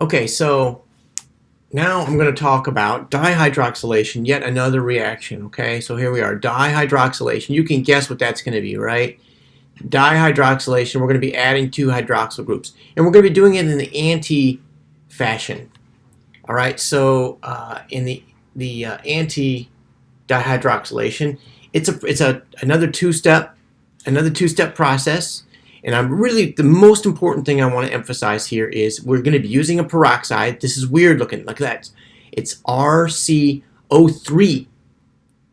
Okay, so now I'm going to talk about dihydroxylation, yet another reaction. Okay, so here we are, dihydroxylation. You can guess what that's going to be, right? Dihydroxylation, we're going to be adding two hydroxyl groups. And we're going to be doing it in the anti-fashion. All right, so in the anti-dihydroxylation, it's another two-step process. And the most important thing I want to emphasize here is we're going to be using a peroxide. This is weird looking. Look at that. It's RCO3.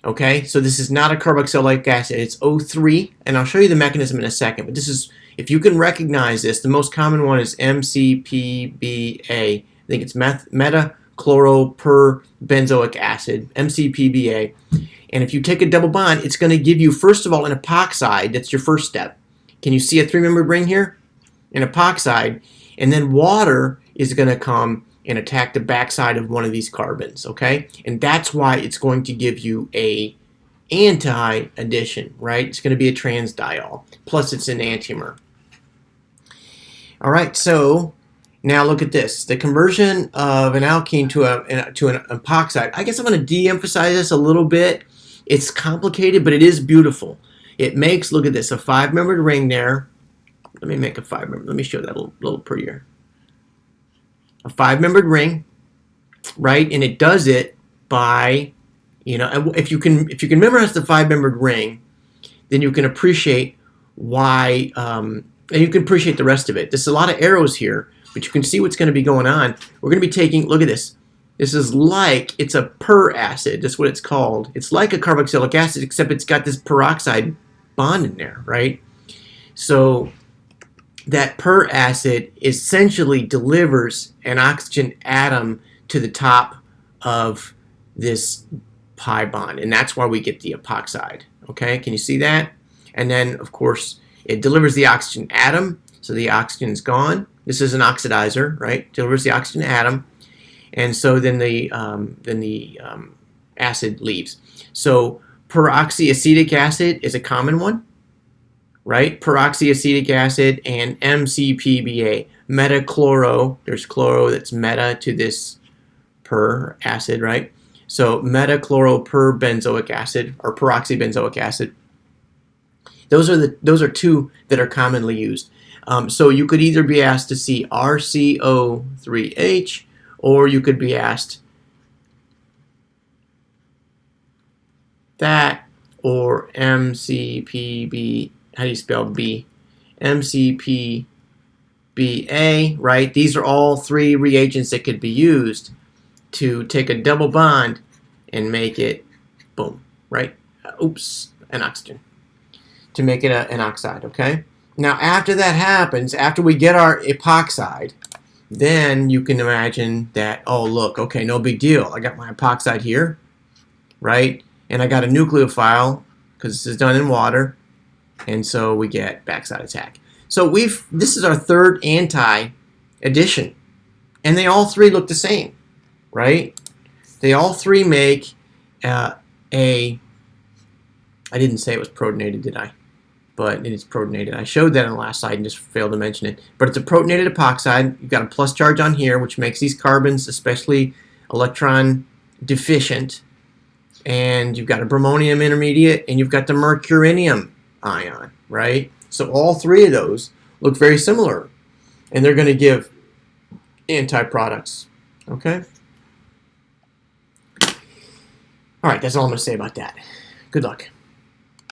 Okay, so this is not a carboxylic acid. It's O3, and I'll show you the mechanism in a second. But this is, if you can recognize this, the most common one is MCPBA. I think it's metachloropurbenzoic acid, MCPBA. And if you take a double bond, it's going to give you, first of all, an epoxide. That's your first step. Can you see a three-membered ring here? An epoxide. And then water is going to come and attack the backside of one of these carbons, okay? And that's why it's going to give you a anti-addition, right? It's going to be a transdiol. Plus, it's an enantiomer. All right, so now look at this. The conversion of an alkene to an epoxide. I guess I'm going to de-emphasize this a little bit. It's complicated, but it is beautiful. It makes, look at this, a five-membered ring there. Let me make a five-membered. Let me show that a little prettier. A five-membered ring, right? And it does it by, if you can memorize the five-membered ring, then you can appreciate why, and you can appreciate the rest of it. There's a lot of arrows here, but you can see what's going to be going on. We're going to be taking, look at this. This is like, it's a per acid. That's what it's called. It's like a carboxylic acid, except it's got this peroxide bond in there, right? So that per acid essentially delivers an oxygen atom to the top of this pi bond, and that's why we get the epoxide. Okay, can you see that? And then, of course, it delivers the oxygen atom, so the oxygen's gone. This is an oxidizer, right? Delivers the oxygen atom, and so then the acid leaves. So peroxyacetic acid is a common one, right? Peroxyacetic acid and MCPBA. Metachloro, there's chloro that's meta to this per acid, right? So metachloropurbenzoic acid or peroxybenzoic acid. Those are two that are commonly used. So you could either be asked to see RCO3H, or you could be asked that, or MCPB. How do you spell B? MCPBA, right? These are all three reagents that could be used to take a double bond and make it, boom, right? An oxygen. To make it an oxide, okay? Now, after that happens, after we get our epoxide, then you can imagine that, oh, look, okay, no big deal. I got my epoxide here, right? And I got a nucleophile, because this is done in water, and so we get backside attack. So this is our third anti-addition, and they all three look the same, right? They all three make I didn't say it was protonated, did I? But it is protonated. I showed that on the last slide and just failed to mention it. But it's a protonated epoxide. You've got a plus charge on here, which makes these carbons especially electron deficient. And you've got a bromonium intermediate, and you've got the mercurinium ion, right? So all three of those look very similar, and they're going to give anti-products, okay? All right, that's all I'm going to say about that. Good luck.